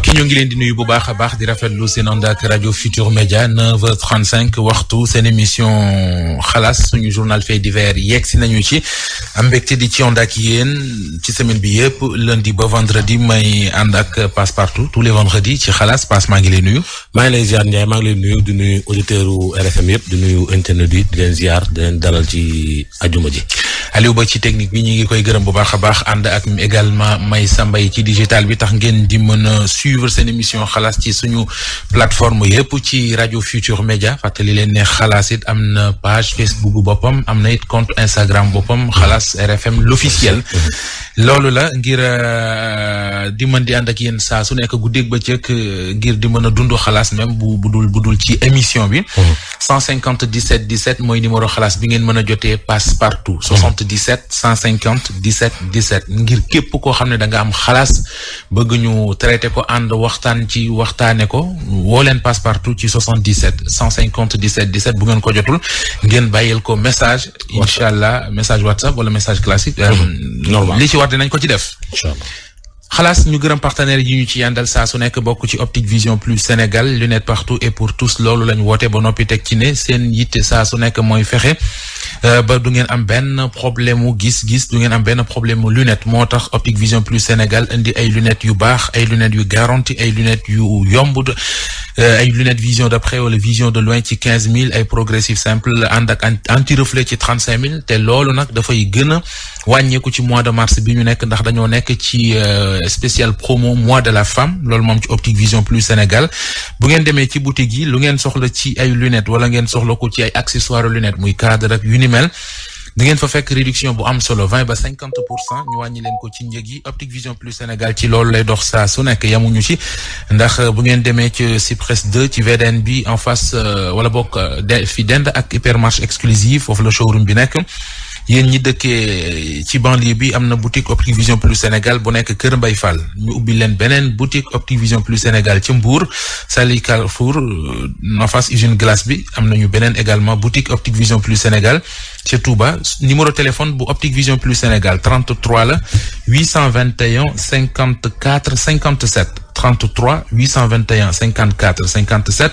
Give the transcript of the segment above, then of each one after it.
mbokk yi ñu ngi leen di nuyu bu baax a baax di rafetlu seen ànd ak rajo Futur Média 9h35 waxtu seen émission xalaas suñu journal fait divers yegg si nañu ci am mbégte di ci ànd ak yéen ci semaine bi yëpp lundi ba vendredi may ànd ak passe partout tous les vendredis ci xalaas passe maa ngi lay nuyu. maa ngi lay ziar Ndiaye maa ngi lay nuyu di nuyu auditeurs u RFM yëpp di nuyu internet yi di leen ziar di leen dalal ci ajuma ji. Aliou Ba ci technique bi ñu ngi koy gërëm bu baax a baax ànd ak également Maysa Mbaye ci digital bi tax ngeen di mën a suivre seen émission xalaas ci suñu plateforme yëpp ci rajo Futur Média fàttali leen ne xalaas it am na page Facebook boppam am na it compte Instagram boppam xalaas RFM l'officiel loolu la ngir di mën di ànd ak yéen saa su nekk guddeeg bëccëg ngir di mën a dund xalaas même bu dul ci émission bi 150 17 17 mooy numéro xalaas bi ngeen mën a jotee passe partout 77 150 17 17 ngir képp koo xam ne da nga am xalaas bëgg ñu traité ko ànd waxtaan ci waxtaane ko woo leen passe partout ci 77 150 17 17 bu ngeen ko jotul ngeen bàyyil ko message incha allah message WhatsApp wala message classique normal li ci war dinañ ko ci def incha allah xalaas ñu gërëm partenaires yi ñu ci yàndal saa su nekk bokk ci Optique Vision Plus Sénégal lunettes partout et pour tous loolu lañ woote ba noppi teg ci ne seen yitte saa su nekk mooy fexe ba du ngeen am benn problème mu gis-gis du ngeen am benn problème mu lunette moo tax Optique Vision Plus Sénégal indi ay lunettes yu baax ay lunettes yu garantie ay lunettes yu yomb ay lunettes vision de près wala vision de loin ci 15 000 ay progressif simple ànd ak anti reflet ci 35 000 te loolu nag dafay gën a wàññeeku ci mois de mars bi ñu nekk ndax dañoo nekk ci spécial promo mois de la femme loolu moom ci Optique Vision Plus Sénégal bu ngeen demee ci boutique yi lu ngeen soxla ci ay lunettes wala ngeen soxla ko ci ay accessoires lunettes muy cadre ak yu ni mel da ngeen fa fekk réduction bu am solo 20 ba 50% ñu wàññi leen ko ci njëg yi Optique Vision Plus Sénégal ci loolu lay dox saa su nekk yamuñu ci ndax bu ngeen demee ci Cyprès 2 ci VDN bi en face wala bokk fi dend ak hypermarché exclusive foofu la showroom bi nekk yéen ñi dëkkee ci banlieue bi am na boutique Optique Vision Plus Sénégal bu nekk Kër Mbay Fall ñu ubbi leen beneen boutique Optique Vision Plus Sénégal ci Mbour Sali Carrefour en face usine glace bi am nañu beneen également boutique Optique Vision Plus Sénégal ci Touba numéro téléphone bu Optique Vision Plus Sénégal 33 la 821 54 57 33 821 54 57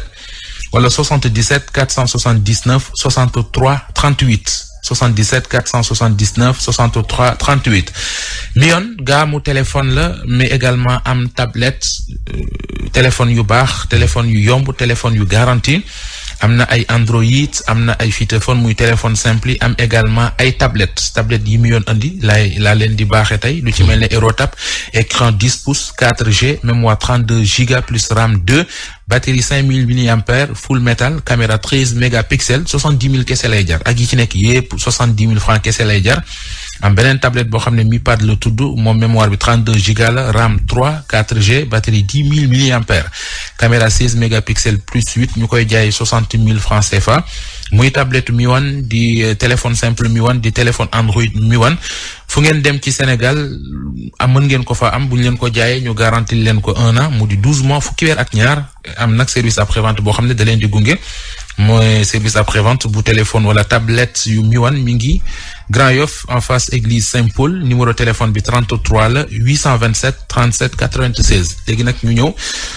wala 77 479 63 38 77 479 63 38 Lion gaamu téléphone la mais également am tablette téléphone yu baax téléphone yu yomb téléphone yu garantie am na ay Android am na ay téléphone muy téléphone simple yi am également ay tablette yi mu yoon andi laa leen di baaxee tey lu ci mel ne AeroTap écran 10 pouces 4G mémoire 32 Go plus RAM 2 batterie 5000 mAh full métal caméra 13 mégapixels 70 000 kese lay jar ak yi ci nekk yépp 70 000 francs kese lay jar am beneen tablette boo xam ne Mi Pad la tudd moom mémoire bi 32 Go la RAM 3 4G batterie 10 000 mAh caméra 16 mégapixels plus 8 ñu koy jaay 60 000 francs CFA muy tablette Mi One di téléphone simple Mi One di téléphone Android Mi One fu ngeen dem ci Sénégal mën ngeen ko fa am bu ñu leen ko jaayee ñu garantir leen ko 1 an mu di 12 mois fukki weer ak ñaar am nag service après-vente boo xam ne da leen di gunge mooy service après-vente bu téléphone wala tablette yu Mi One mi ngi Grand Yoff en face église Saint-Paul numéro téléphone bi 33 la 827 37 96 léegi nag ñu ñëw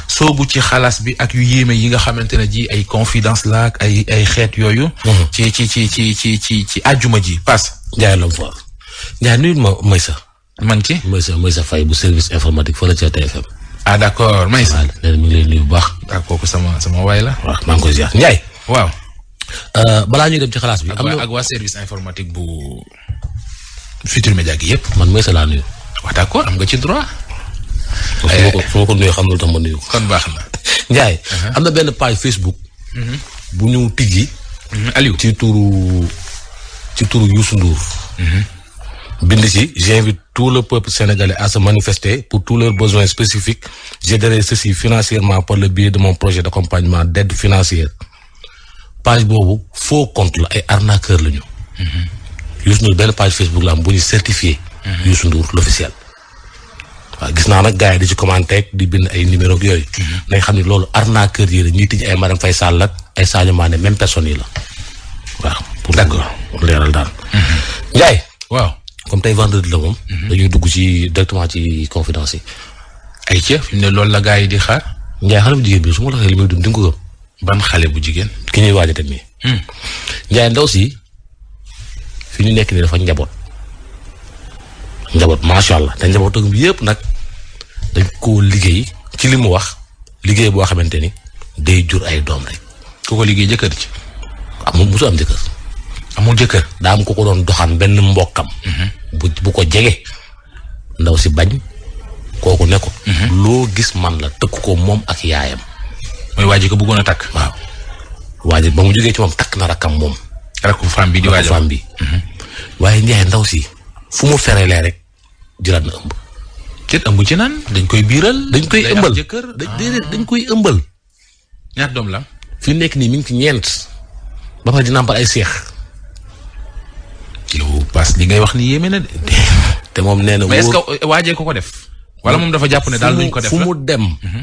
soobu ci xalaas bi ak yu yéeme yi nga xamante ne ji ay confidence la ak ay xeet yooyu. ci àjjuma ji passe. Ndiaye la mu Ndiaye nuyu ma Maysa. man ci Maysa Faye bu service informatique fële ca TFM. ah d'accord Maysa. waaw nee na mi ngi lay nuyu bu baax. ak kooku sama waay la. waaw maa ngi koy ziar Ndiaye. waaw. balaa ñuy dem ci xalaas bi. ak waa service informatique bu Futur Média gi yëpp. man Maysa laa nuyu. waaw d'accord am nga ci droit. foo ko nuyu xam na lu tax ma nuyu ko. kon baax na. Ndiaye. am na benn page Facebook. bu ñu tijji. Aliou ci turu Youssou Ndour. bind ci j'invite tout le peuple sénégalais à se manifester pour tous leurs besoins spécifiques j'aiderai ceci financièrement par le biais de mon projet d'accompagnement d'aide financière page boobu faux compte la ay arnaqueur la ñu. Youssou Ndour benn page Facebook la am bu ñu certifié. Youssou Ndour l'officiel. waaw gis naa nag gars yi di ci commenter di bind ay numéro ak yooyu. nañ xam ne loolu arnaqueur yi la ñuy tijji ay Marème Faye Sall ak ay Sadio Mané même personne yi la waaw. pour leeral daal. Ndiaye. waaw. comme tey vendredi la moom. dañuy dugg ci directement ci confidence yi. ay ca fi mu ne loolu la gaa yi di xaar. Ndiaye xale bu jigéen bi su ma la waxee li muy dund di nga ko gëm. ban xale bu jigéen. ki ñuy waaj a dem nii. Ndiaye ndaw si fi ñu nekk nii dafa njaboot macha allah te njabootam bi yëpp nag dañ koo liggéey ci li mu wax liggéey boo xamante ni day jur ay doom rek. ku ko liggéey jëkkër ci. musu am jëkkër. amul jëkkër. daa am ku ko doon doxaan benn mbokkam. bu ko jege. ndaw si bañ kooku ne ko. loo gis man la tëkk ko moom ak yaayam. mooy waa ji ko bëggoon a takk. waaw waa ji ba mu jógee ci moom takk na rakkam moom. rakku femme bi di waajal femme bi. waaye Ndiaye ndaw si fu mu ferelee rek jëlaat na ëmb. kenn ëmb ci naan dañ koy biiral. dañ koy ëmbal dañ koy ëmbal. ñaata doom la. fi nekk nii mi ngi ci ñeent. ba pare di nàmpal ay seex. yow parce li ngay wax ni yéeme na de. te moom nee na. mais est-ce que waajee ko def. wala moom dafa jàpp ne daal duñ ko def la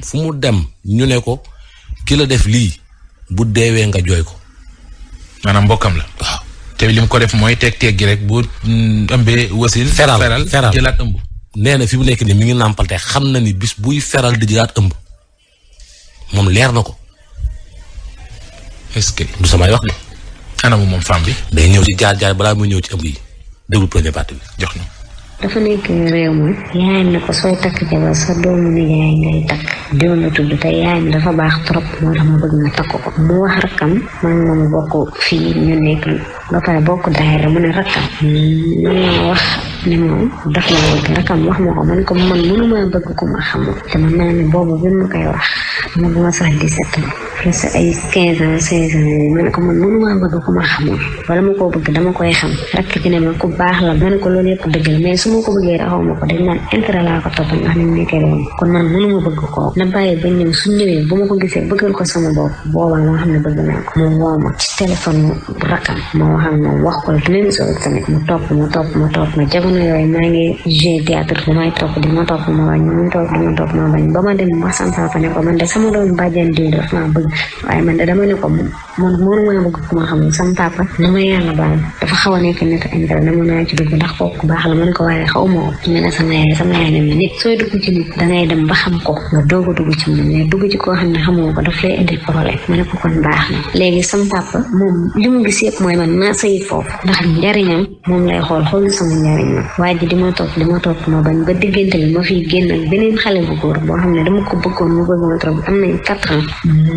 fu mu dem ñu ne ko ki la def lii bu deewee nga jooy ko. maanaam mbokkam la. waaw te li mu ko def mooy teeg gi rek bu ëmbee wasin. feral jëlaat ëmb. nee na fi mu nekk nii mi ngi nàmpal te xam na ni bis buy feral di jëlaat ëmb moom leer na ko. est-ce que du samay wax de. anamu moom femme bi. day ñëw ci jaar balaa muy ñëw ci ëmb yi déglu première partie bi jox na. dafa nekk réew mi yaayam ne ko sooy takk jabar sa doomu nijaay ngay takk diw la tudd te yaayam dafa baax trop moo tax ma bëgg nga takk ko mu wax rakkam man moom bokk fii ñu nekk ba pare bokk daayira mu ne rakkam man ma wax ne moom daf la bëgg rakkam wax ma ko man ko man mënuma bëgg ku ma xamul te man naa ne boobu bi ma koy wax ma duma sax 17 ans presque ay 15 ans 16 ans yooyu ma ne ko man mënuma bëgg ku ma xamul wala ma koo bëgg dama koy xam rakk ci ne ma ku baax la ma ne ko loolu yëpp dëgg la mais su ma ko bëggee raxaw ma ko dañ naan intérêt laa ko toppal ndax ni mu nekkee loolu kon man mënuma bëgg koo na bàyyi ba ñëw su ñëwee bu ma ko gisee bëggal ko sama bopp boobaa moo xam ne bëgg naa ko mu woo ma ci téléphone rakkam ma wax ak moom wax ko même chose tamit mu topp ma jamono yooyu maa ngi joué théâtre damay topp di ma topp ma bañ ma topp di ma topp ma bañ ba ma dem wax sama papa ne ko man de sama doom bàjjan diw daf maa bëgg waaye man de dama ne ko man mënuma bëgg ku ma xamul sama papa na ma yàlla baal dafa xaw a nekk nit intérêt na mën naa ci dugg ndax kooku baax la man ko waaye xaw ma ko ne sama yaay ne ma nit sooy dugg ci nit dangay dem ba xam ko nga doog a dugg ci moom mais dugg ci koo xam ne xamoo ko daf lay indi problème ma ne ko kon baax na léegi sama papa moom li mu gis yëpp mooy man naa sëyi foofu ndax njariñam moom lay xool sama njariñ ma waaye ji di ma topp ma bañ ba diggante bi ma fiy génn ak beneen xale bu góor boo xam ne dama ko bëggoon mu bëgg ma trop am nañ 4 ans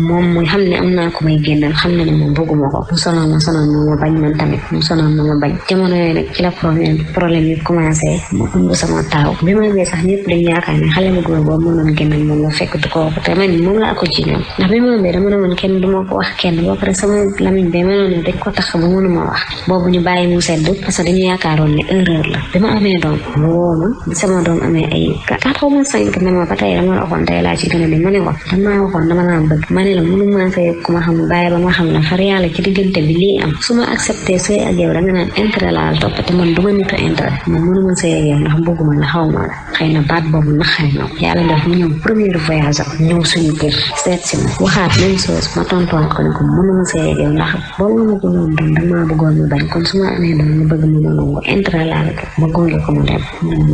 moom muy xam ne am naa ko may génnal xam ne moom bëgguma ko mu sonal ma bañ man tamit mu sonal ma bañ jamono yooyu nag ci la problème yi commencé mu ëmb sama taaw bi ma ëmbee sax ñëpp dañ yaakaar ne xale bu góor boobu mënoon génnal moom la fekk du ko wax te man moom laa ko ci ñoom ndax bi ma ëmbee dama ne woon kenn du ma ko wax kenn ba pare sama lamiñ bee mënoon ne dañ ko tax ba mënuma wax boobu ñu bàyyi mu sedd parce que dañu yaakaaroon ne erreur la bi ma amee doom mu woo ma bi sama doom amee ay 4,5 ne ma ba tey dama la waxoon tey laa ci gën a ne ma ne ko damaa waxoon dama laa bëgg ma ne la mënuma sëy ku ma xam bàyyi ba ma xam la far yàlla ci diggante bi lii am su ma accepté sëy ak yow da nga naan intérêt laa topp te man du ma nitu intérêt man mënuma sëy ak yow ndax bëgguma la xaw ma la xëy na baat boobu naxari na yàlla def mu ñëw premier voyage am ñëw suñu kër seet si ma waxaat même chose ma tontuwaat ko ne ko mënuma sëy ak yow ndax boobu ma bëggoon doon damaa bëggoon mu bañ kon su ma amee doon mu bëgg mu nangu intérêt laa la ma gunge ko mu dem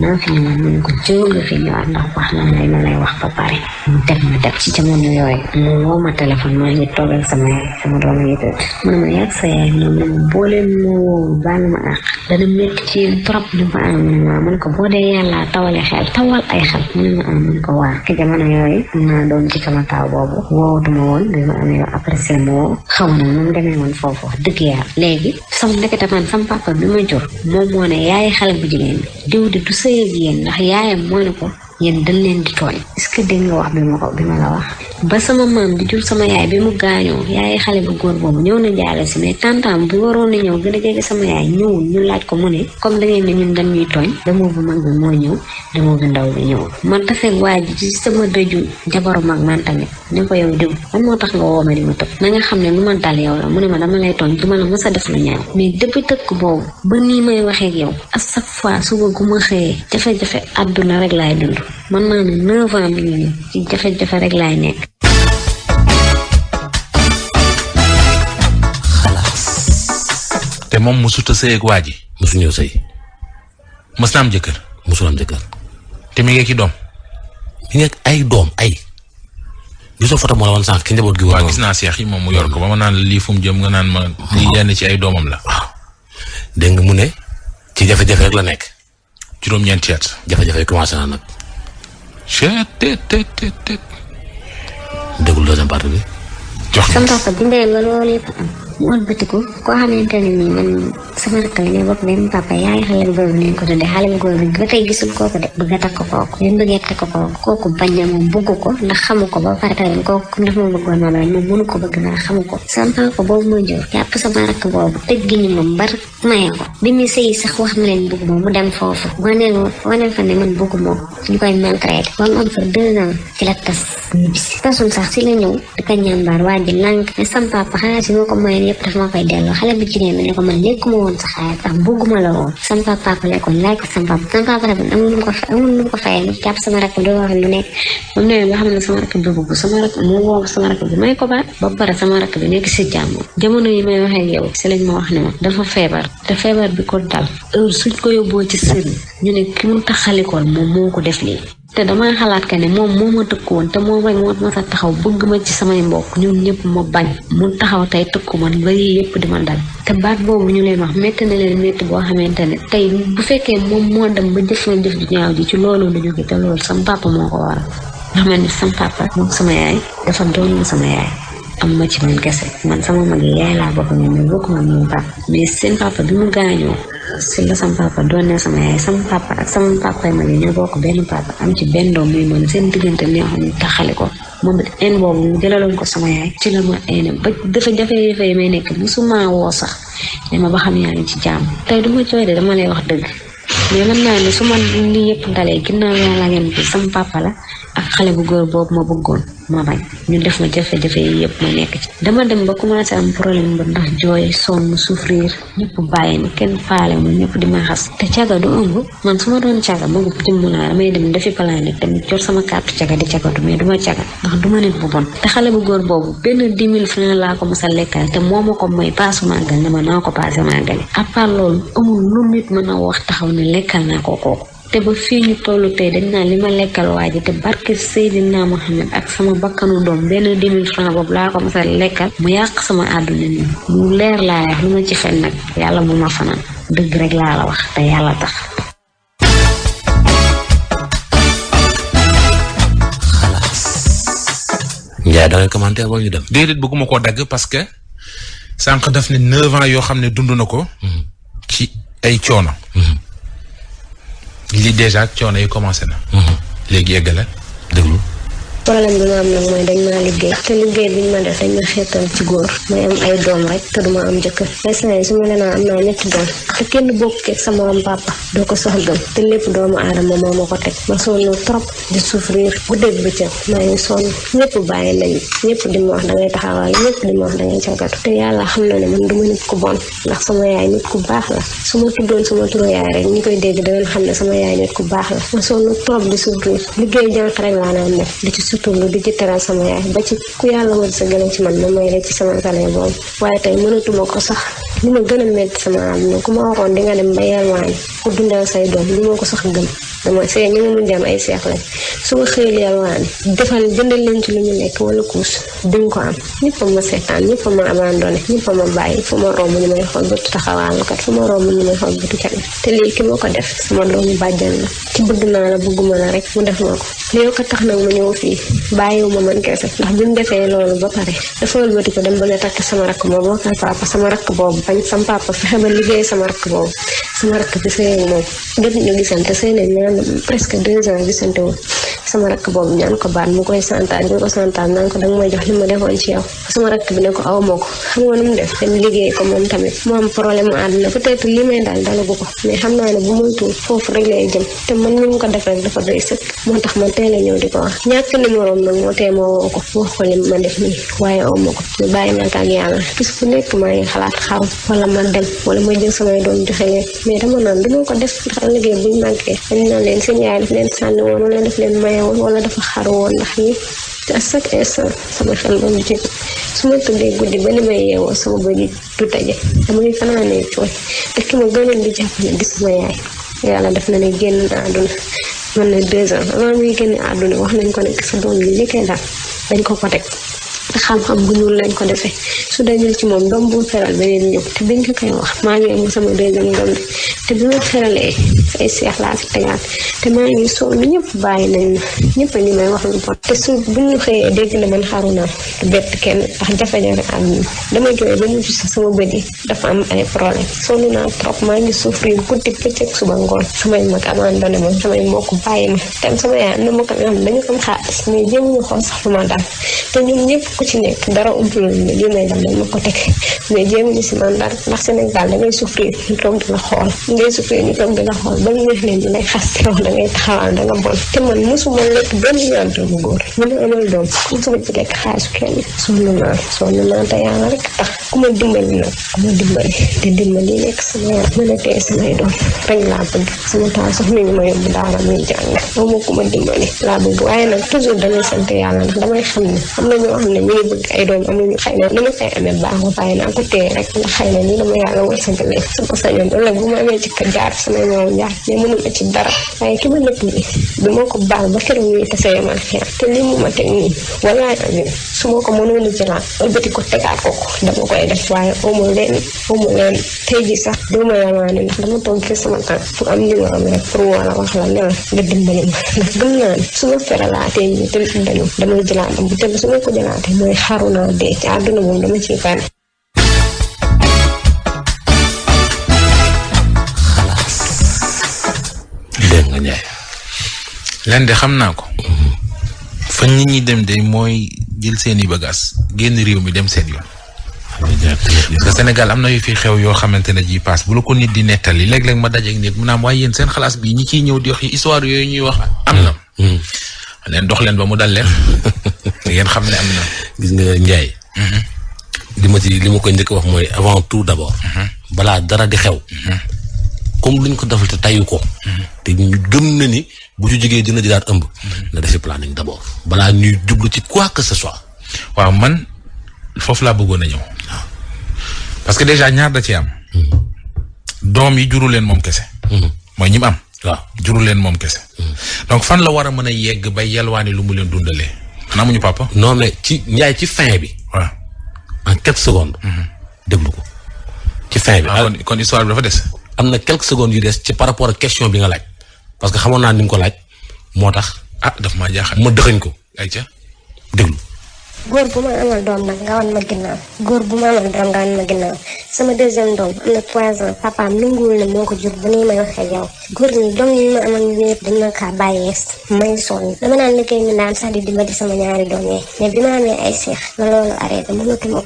naa fi ñëwaat mu ne ko jóg nga fi ñëwaat ndax wax na lay ma lay wax ba pare mu dem ma dem ci jamono yooyu mu woo ma téléphone maa ngi toog ak sama yaay sama doom yi tëdd mu ne ma yàgg sa yaay ñoom ne ma boo leen moo woo baal ma àq dana métti ci yéen trop ni ma am ne ma man ko boo dee yàlla tawal ay xel mu ne ma am man ko waa ki jamono yooyu am naa doom ci sama taaw boobu woowatuma woon bi ma amee après moo xaw na moom demee woon foofu wax dëgg yàlla léegi sama nekkate man sama papa bi ma jur moom moo ne yaay xale bu jigéen diw di du sëy ak yéen ndax yaayam moo ne ko yéen dañ leen di tooñ est-ce que dégg nga wax bi ma la wax ba sama maam di jur sama yaay bi mu gaañoo yaay xale bu góor boobu ñëw na jaale si mais tantam bu waroon na ñëw gën a jege sama yaay ñëwul ñu laaj ko mu ne comme da ngeen ne ñun dañ ñuy tooñ demoo bu mag bi moo ñëw demoo bu ndaw bi ñëw man tafeeg waa ji ci sama dëju jabaru mag man tamit ne ko yow diw lan moo tax nga woo ma di ma tëb na nga xam ne lu ma dal yow la mu ne ma dama lay tooñ du ma la mës a def lu ñaaw mais depuis tëkk boobu ba nii may waxee ak yow à chaque fois suba gu ma xëyee jafe-jafe àdduna rek laay dund man naa ne 9 ans mi ngi ci jafe-jafe rek laay nekk. te moom mosut a sëy ak waa ji. mosu ñëw sëy. mos na am jëkkër. mosul am jëkkër. te mi ngi ci doom. mi ngi ay doom ay. gisoo photo moo la woon sànq ki njaboot gi. waaw gis naa seex yi moom mu yor ko ba ma naan lii fu mu jëm nga naan ma. lii yenn ci ay doomam la. waaw dégg nga mu ne ci jafe-jafe rek la nekk. juróom-ñeenti at. jafe-jafe yi commencé na nag. déglu deuxième partie bi. jox sama papa bindee ba loolu yëpp am mu ëlbatiku koo xamante ne nii man sama rakk la ñoo bokk benn papa yaay xale bu góor bi nañ ko tuddee xale bu góor bi ba tey gisul kooku de bëgg a takk kooku li mu bëggee takk kooku bañ na moom bëgg ko ndax xamu ko ba pare tamit kooku daf ma bëggoon ma bañ moom mënu ko bëgg ndax xamu ko sama papa boobu mooy jur jàpp sama rakk boobu tëj gi ñu moom bar maye ko bi mu sëy sax wax na leen bëgg moom mu dem foofu waneel fa ne man bëgg moom ñu koy maltraité ba mu am fa 2 ans ci la tas ñibbisi tasum sax si la ñëw di ko ñàmbaar waa ji lànk ne sama papa xaalis bi moo ko mayoon yëpp daf ma koy delloo xale bu jigéen bi ne ko man lekkuma woon sa xaalis ndax bëgguma la woon sama papa lekkoon laaj ko sama papa tamit amul lu mu ko fayee jàpp sama rakk doo wax lu nekk moom ne nga xam ne sama rakk bi bëgg sama rakk mu woo sama rakk bi may ko baat ba pare sama rakk bi nekk si jàmm jamono yi may waxee yow si lañ ma wax ne ma dafa feebar te feebar bi ko dal heure suñ ko yóbboo ci sëriñ ñu ne ki mu taxalikoon moom moo ko def lii te damay xalaat que ne moom moo ma tëkku woon te moo bañ moo ma sa taxaw bëgg ma ci samay mbokk ñun ñëpp ma bañ mu taxaw tey tëkku man ba yii yëpp di ma dal te baat boobu ñu leen wax métti na leen métti boo xamante ne tey bu fekkee moom moo dem ba jëf na jëf ju ñaaw ji ci loolu la jóge te loolu sama papa moo ko waral nga xam ne sama papa moom sama yaay dafa doon sama yaay am ma ci man kese man sama mag yi yaay laa bokk ñoom mais bokk ma ñoom papa mais seen papa bi mu gaañoo si la sama papa doon ne sama yaay sama papa ak sama papa mag yi ñoo bokk benn papa am ci benn doom muy mën seen diggante neexoon ñu taxale ko moom it en boobu mu jëlaloon ko sama yaay ci la ma ene ba dafa jafe-jafe yi may nekk musuma woo sax ne ma ba xam yaa ngi ci jàmm tey du ma jooy de dama lay wax dëgg mais mën naa ne su ma lii yëpp dalee ginnaaw yàlla ngeen bi sama papa la ak xale bu góor boobu ma bëggoon ma bañ ñu def ma jafe-jafe yi yëpp ma nekk ci dama dem ba commencé am problème ba ndax jooy sonn souffrir ñëpp bàyyi ma kenn faale ma ñëpp di ma xas te caga du ëmb man su ma doon caga ma gub jëmm laa damay dem defi planète tamit jot sama carte caga di cagatu mais du ma caga ndax du ma nit bu bon te xale bu góor boobu benn 10 000 francs laa ko mos a lekkal te moo ma ko mooy paasu màggal ne ma naa ko paase màggal à part loolu amul lu nit mën a wax taxaw ne lekkal naa ko kooku te ba fii ñu tollu tey dañ naa li ma lekkal waa ji te barke Seydina Mohamed ak sama bakkanu doom benn 10 000 francs boobu laa ko mos a lekkal mu yàq sama àdduna nii mu leer laa wax lu ma ci fen nag yàlla bu ma fanaan dëgg rek laa la wax te yàlla tax. xalaas. Ndiaye da ngay commenter wala ñu dem. déedéet bëgguma koo dagg parce que sànq daf ne 9 ans yoo xam ne dund na ko. ci ay coono. li déjà coono yi commencé na. léegi yeggale déglu. problème bi ma am nag mooy dañ maa liggéey te liggéey bi ñu ma def dañ ma xeetal ci góor may am ay doom rek te duma am jëkkër instant yi su ma lenaa am naa 2 doom te kenn bokk ak sama am papa doo ko sax gëm te lépp doomu aadama moo ma ko teg ma sonn trop di souffrir guddeeg bëccëg maa ngi sonn ñëpp bàyyi nañ ñëpp di ma wax dangay taxawal ñëpp di ma wax dangay cagatu te yàlla xam na ne man duma nit ku bon ndax sama yaay nit ku baax la su ma tuddoon sama turu yaay rek ñi koy dégg dangeen xam ne sama yaay nit ku baax la ma sonn trop di souffrir liggéey jànq rek laa naan def di ci surtout di ci teral sama yaay ba ci ku yàlla war sa gën a ci man ma may la ci sama salaire boobu waaye tey mënatuma ko sax li ma gën a métti sama àdduna ku ma waxoon di nga dem ba yalwaan pour dundal say doom li ma ko sax gëm dama see ñu ngi mun dem ay seex lañ su ma xëyal yalwaan defal jëndal leen ci lu ñu lekk wala kuus duñ ko am ñëpp ma seetaan ñëpp ma abandonné ñëpp ma bàyyi fu ma romb ñu may xool bëtu taxawaalukat fu ma romb ñu may xool bëtu caga te lii ki ma ko def sama doomu bàjjan la ci bëgg naa la bëgguma la rek mu def ma ko li ko tax nag ma ñëw fii bàyyiwuma man kese ndax bi mu defee loolu ba pare dafa wëlbati ko dem ba nga takk sama rakk boobu ak papa sama rakk boobu bañ sama papa fexe ba liggéey sama rakk boobu sama rakk bi sëy ak moom jot ñu gisante sëy nañ ñaan presque 2 ans gisante woon sama rakk boobu ñaan ko baat mu koy santaan ñu ko santaan naan ko danga may jox li ma defoon ci yow sama rakk bi ne ko aw moo ko xam nga nu mu def dem liggéey ko moom tamit mu am problème mu àdduna peut-être li may daal dalagu ko mais xam naa ne bu moytuwul foofu rek lay jëm te man ni mu ko def rek dafa doy sëkk moo tax man teel a ñëw di ko wax ñàkk numéro nag moo tee ma woo ko wax ko li ma def nii waaye aw ma ko ñu bàyyi naa ko ak yàlla bis bu nekk maa ngi xalaat xaru wala ma dem wala ma jël samay doom joxe leen mais dama naan du ma ko def ndax liggéey buñ màggee dañ naan leen seen yaay daf leen sànni woon wala daf leen maye woon wala dafa xaru woon ndax yi te à chaque instant sama xel ba mu jëg su ma tëddee guddi ba ni may yeewoo sama bëri du daje damay fanaanee cooy te ki ma gënoon di jàppale di sama yaay yàlla def na ne génn na àdduna man na 2 ans avant muy génn àdduna wax nañ ko ne sa doom yi liggéey daal dañ ko teg te xam-xam bu ñuul lañ ko defee su dañul ci moom doom bu feral beneen ñëw te biñ ko koy wax maa ngi am sama 2e doom te bi ma feralee ay seex laa fi tegaat te maa ngi sonn ñëpp bàyyi nañ ñëpp a ngi may wax lu bon te su bu ñu xëyee dégg na man xaru naa bett kenn ndax jafe-jafe am na dama jooy ba mujj sax sama bët yi dafa am ay problème sonn naa trop maa ngi souffrir guddi bëccëg suba ngoon samay mag abandonné ma samay mbokk bàyyi ma tam sama yaay am na ma ko xam dañu am xaalis mais jéem ñu xool sax lu ma daal te ñun ñëpp ku ci nekk dara umpul ne lii may dal dañ ma ko teg mais jéem ñu si man dara ndax Sénégal da ngay souffrir ñu toog di la xool ngay souffrir ñu toog di la xool ba ñu neex leen di lay xas te wax da ngay taxawal da nga bon te man mosuma lekk benn yoon bu góor ñu ne amal doom mosuma ci lekk xaalisu kenn sonn naa te yàlla rek tax ku ma dimbali nag ku ma dimbali te dimbali nekk sama yaram mën a teye samay doom rek laa bëgg sama taal sax mi ngi ma yóbbu daara muy jàng moom moo ku ma dimbali laa bëgg waaye nag toujours damay sant yàlla ndax damay xam ne am na ñoo xam ne ñu ngi bëgg ay doom amuñu xëy na ni ma koy amee baaxul bàyyi naa ko téye rek ndax xëy na nii dama yàlla wërsëgale sama sañoon ëllëg bu ma amee ci kër jaar samay moom jaar mais mënuma ci dara waaye ki ma nekk nii du ma ko baal ba keroog ñuy tase yamal xeer te li mu ma teg nii walaay amin su ma ko mënoon a jëlaat ëlbati ko tegaat ko dama koy def waaye amu leen tey ji sax duma yamaane ndax dama toog fi sama tànk pour am li ma am rek pour wala wax la ne la nga dimbali ma ndax gëm naa ne su ma feralaatee ñi te dañu damay jëlaat am bu te su ma ko jëlaatee mooy xaru naa dee ci àdduna moom dama ciy pare. dégg nga Ndiaye. leen de xam naa ko. fa nit ñi dem de mooy jël seeni bagages génn réew mi dem seen yoon. parce que Sénégal am na yu fi xew yoo xamante ne ji paas bu la ko nit di nettali léeg-léeg ma dajeeg nit mu naam waaye yéen seen xalaas bi ñi ciy ñëw di wax histoire yooyu ñuy wax am na. leen dox leen ba mu dal leen. ngeen xam ne am na. gis nga Ndiaye. li ma koy njëkk wax mooy avant tout d'abord. balaa dara di xew. comme luñ ko defal te tayu ko. te ñu gëm na ni bu ci jógee dina jëlaat ëmb. na defi planning d'abord balaa ñuy jublu ci quoi que ce soit. waaw man foofu laa bëggoon a ñëw. parce que déjà ñaar da ci am. doom yi juru leen moom kese. mooy ñi mu am. waaw juru leen moom kese. donc fan la war a mën a yegg ba yalwaani lu mu leen dundalee. xanaa amuñu papa. non mais ci Ndiaye ci fin bi. waaw en quelques secondes. déglu ko ci fin bi. kon histoire bi dafa des. am na quelques secondes yu des ci par rapport ak question bi nga laaj parce que xamoon naa ni nga ko laaj moo tax. daf maa jaaxal ma dëxëñ ko. ayca déglu. góor bu ma amal doom nag nga wan ma ginnaaw góor bu ma amal doom nga wan ma ginnaaw sama 2e doom am na 3 ans papaam nanguwul ne moo ko jur ba nii may waxee yow góor ñi doom yi ma amal ñu yëpp dañ ma kaa bàyyee may sonn dama naan liggéey ñu naan sax di dimbali sama ñaari doom yi mais bi ma amee ay seex la loolu arrêté mënatuma nag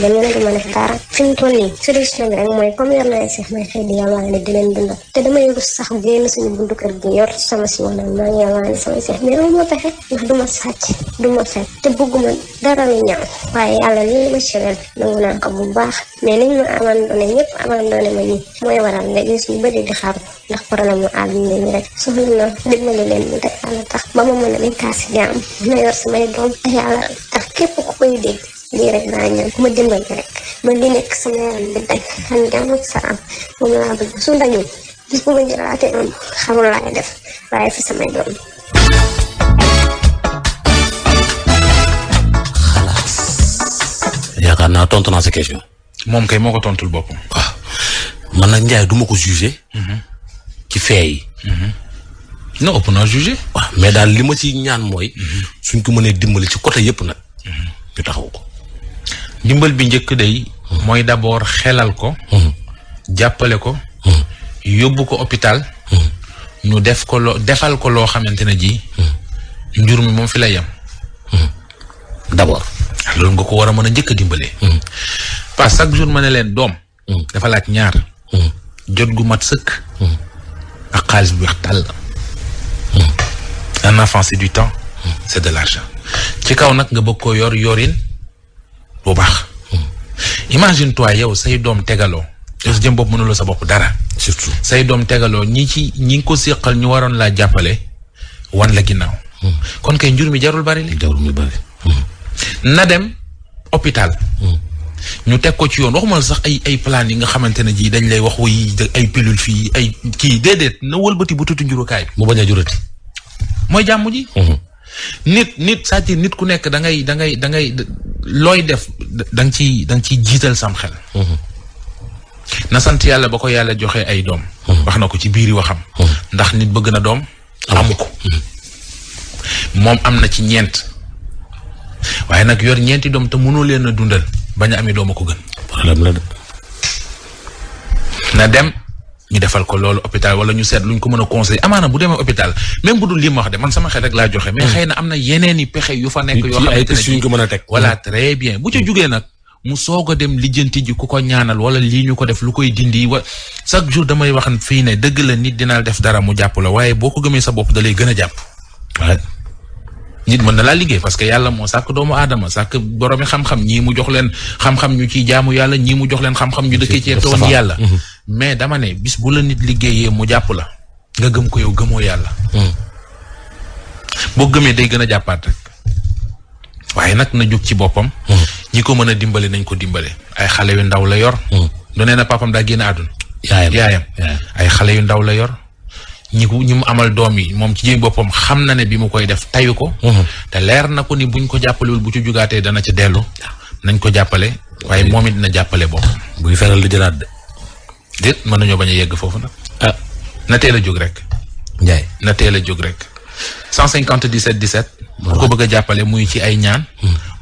ba mënatuma def dara fi mu toll nii solution bi rek mooy comme yor na ay seex may xëy di yalwaane di leen dundal te damay rus sax génn suñu buntu kër gi yor sama si woon maa ngi yalwaane sama seex mais loolu moo pexe ndax du ma sàcc du ma fen te bëgguma dara lu ñaaw waaye yàlla li ma cëral nangu naa ko bu baax mais niñ ma abandonné ñëpp abandonné ma nii mooy waral nga gis ñu bëri di xaru ndax problème mu àdduna ni rek soxla na dimbali leen mu te yàlla tax ba ma mën a nekkaa si jaam na yor samay doom te yàlla tax képp ku koy dégg lii rek laa ñaan ku ma dimbali rek ma li nekk sama yaram bi dañ xam jàmm ak salaam moom laa bëgg su dañu bis bu ma jëlaatee am xamul laay def waaye fi samay doom yaakaar naa tontu naa sa question. moom kay moo ko tontul boppam. waaw man nag Ndiaye du ma ko jugé. ci fee yi. non ëpp naa jugé. waaw mais daal li ma ci ñaan mooy. suñ ko mënee dimbali ci côté yëpp nag. ñu taxaw ko. dimbal bi njëkk day. mooy d'abord xelal ko. jàppale ko. yóbbu ko hôpital. ñu defal ko loo xamante ne ji. njur mi moom fi lay yam. d'abord. loolu nga ko war a mën a njëkk a dimbalee. parce que chaque jour ma ne leen doom. dafa laaj ñaar. jot gu mat sëkk. ak xaalis bu weex tàll. un enfant c'est du temps. c'est de l'argent. ci kaw nag nga bëgg ko yorin bu baax. imagine toi yow say doom tegaloo. yow sa jëm bopp mënuloo sa bopp dara. surtout say doom tegaloo ñi ngi ko séqal ñu waroon laa jàppale wan la ginnaaw. kon kay njur mi jarul bari li. jarul mi bari. na dem hôpital. ñu teg ko ci yoon waxuma sax ay plan yi nga xamante ne ji dañ lay wax wuy ay pilule fii ay kii déedéet na wëlbati bu tuuti njurukaay bi. mu bañ a jurati. mooy jàmm ji. nit c'est-à-dire nit ku nekk da ngay looy def da nga ciy jiital sam xel. na sant yàlla ba ko yàlla joxe ay doom. wax na ko ci biiri waxam. ndax nit bëgg na doom. amu ko. moom am na ci ñeent. waaye nag yor ñeenti doom te mënoo leen a dundal bañ a amee doom a ko gën. problème la de. na dem ñu defal ko loolu hôpital wala ñu seet luñ ko mën a conseiller amaana bu demee hôpital même bu dul lii ma wax de man sama xel rek laa joxe. mais xëy na am na yeneen i pexe yu fa nekk. yoo xamante ne yu ko mën a teg. voilà très bien bu ca jugee nag mu soog a dem lijjanti ji ku ko ñaanal wala lii ñu ko def lu koy dindi chaque jour damay wax fii ne dëgg la nit dina def dara mu jàpp la waaye boo ko gëmee sa bopp da lay gën a jàpp. waaye nit mën na laa liggéey parce que yàlla moo sàkk doomu aadama sàkk boroomi xam-xam ñii mu jox leen xam-xam ñu ciy jaamu yàlla ñii mu jox leen xam-xam ñu dëkkee ci toon yàlla. mais dama ne bis bu la nit liggéeyee mu jàpp la nga gëm ko yow gëmoo yàlla. boo gëmee day gën a jàppaat rek. waaye nag na jóg ci boppam. ñi ko mën a dimbale nañ ko dimbale. ay xale yu ndaw la yor. du nee na papam daa génn àdduna. yaayam ay xale yu ndaw la yor. ñi mu amal doom yi moom ci jëm boppam xam na ne bi mu koy def tayu ko. te leer na ko ni buñ ko jàppalewul bu ci jugaatee dana ca dellu. nañ ko jàppale waaye moom it dina jàppale boppam. buy feral di jëlaat de. déet mën nañoo bañ a yegg foofu nag. na teel a jóg rek. Ndiaye na teel a jóg rek. 150 17 17. bu ko bëgg a jàppale muy ci ay ñaan.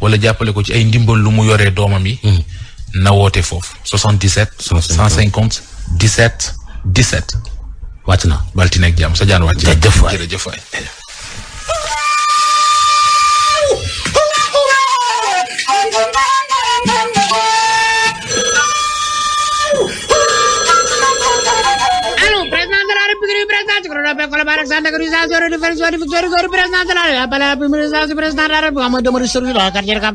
wala jàppale ko ci ay ndimbal lu mu yoree doomam yi. na woote foofu 77. 150 17 17. wàcc na balti nekk jàmm sa jaan wàcc. jërëjëf waay jërëjëf waay. collaborazione differenziale victoria presidente la bala presidente presidente la am demari sur la quartier cap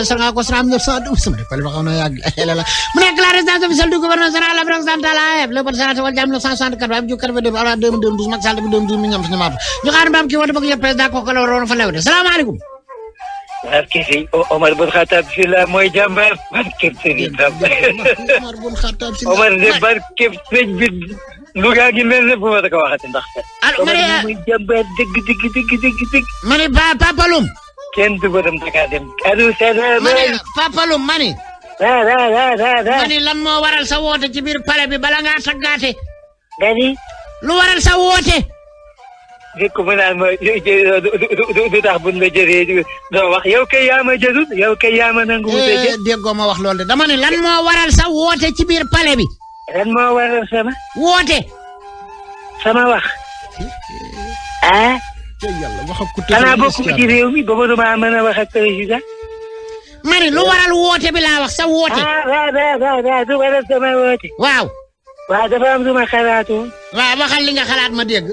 sanga ko sram 912 pal waxoon na yàgg mu nekk la résidence officielle du gouverneur général la présidente la le président wal jam 1964 am ju karbe de ala 2012 Macky Sall 2012 mi ñam ñamaatu ñu xaar mbam ki wote bëgg yëpp président ko la waroon fa lewde salaamaaleykum barke si Omar bun Khattab si la mooy jàmbaar barke sëriñ Omar bun Khattab si Omar de barke sëñ bi Louga gi mel ne bu ma da ko waxati ndax Omar muy jàmbaar dëgg mani Papa Loum kenn du ba dem Dakar dem adu salaam mani Papa Loum mani mani lan moo waral sa woote ci biir palais bi bala ngaa taggaate gani lu waral sa woote dégg ko mu naan ma du tax buñ la jëree doo wax yow kay yaa ma jërul yow kay yaa ma nangu wute jë déggoo ma wax loolu de dama ne lan moo waral sa woote ci biir palais bi lan moo waral sama woote sama wax ah yàlla wax ak xanaa bokku ci réew mi ba duma mën a wax ak président mani lu waral woote bi laa wax sa woote waaw du waral sama woote waaw dafa am suma xalaatu waaw waxal li nga xalaat ma dégg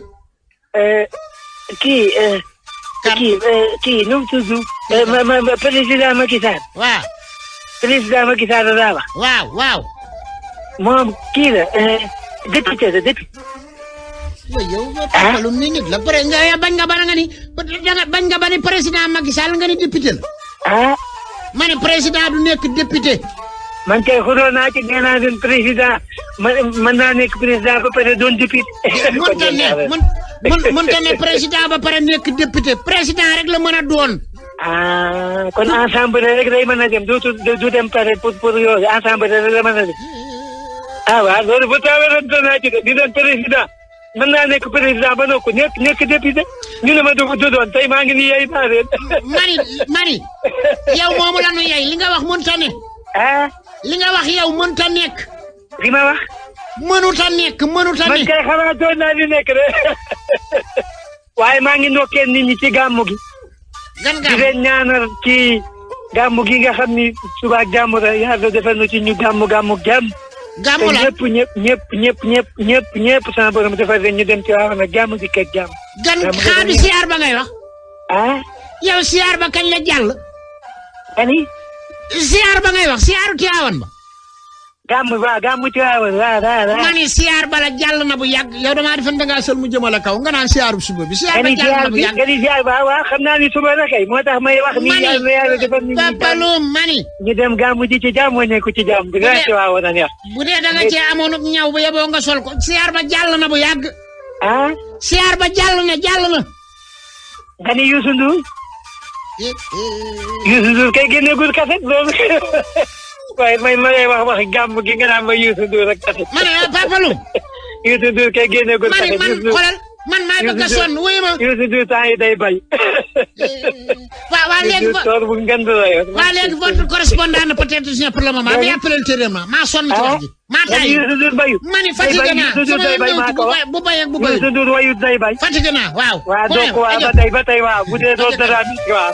kii nu mu tudd président Macky Sall waaw président Macky Sall daa wax waaw moom kii la député la député yow Papa mi nit la pare nga bañ nga bana nga ni bañ nga bani président Macky Sall nga ni député la ma ne président du nekk député man kay xuloo naa ci nee naa leen président mën naa nekk président ba pare doon député mënta ne président ba pare nekk député président rek la mën a doon kon ensemble rek day mën a dem du dem pare pour yooyu ensemble rek la mën a dem waaw loolu bu taaweerante naa ci de di doon président mën naa nekk président ba nokku nekk député ñu ne ma du doon tey maa ngi nii yey maa leen mani yow moomu la nu yey li nga wax mënta ne li nga wax yow mënta nekk li ma wax mënuta nekk man kay xalaatoon naa di nekk de waaye maa ngi ndokkee nit ñi ci gàmmu gi di leen ñaanal ci gàmmu gi nga xam ni suba ak jàmm la yàlla defal na ci ñu gàmmu jàmm gàmmu la ñëpp sama borom defal leen ñu dem ci waaw nag jàmm ci kër jàmm xaadu siyaar ba ngay wax yow siyaar ba kañ la jàll ani siyaar ba ngay wax siyaaru Tiwaawan ba gàmmu Tiwaawan waaw. ma ni siyaar bala jàll na bu yàgg yow damaa defoon da ngaa sol mu jëmale kaw nga naan siyaaru suba bi. siyaar ba jàll na bu yàgg nga ni siyaar ba waaw xam naa ni suba la kay moo tax may wax. ni yàlla defal ni Papaloum mani. ñu dem gàmmu ji ci jàmm nekku ci jàmm. di nga Tiwaawan a neex. bu dee da nga cee amoon ñaw bu yeboo nga sol ko siyaar ba jàll na bu yàgg. ah. siyaar ba jàll na. nga ni Youssou Ndour. Youssou Ndour kay génneegul kaset loolu. waaye ma lay wax gàmm gi nga naan ma Youssou Ndour ak kaset. ma ne Papaloum. Youssou Ndour kay génneegul kaset. man xoolal man maa bëgg a sonn wuyu ma. Youssou Ndour temps yi day bay. waa léegi tool bu ngand la yow. waa léegi votre correspondant ne peut être pour le moment mais appelé ultérieurement maa sonn ci wax ji. maa tay Youssou Ndour bayu. ma ni fatigué naa bu bay ak bu bay. Youssou Ndour wayut day bay. fatigué naa waaw. waaw donc waaw ba tey waaw bu dee doon dara waaw.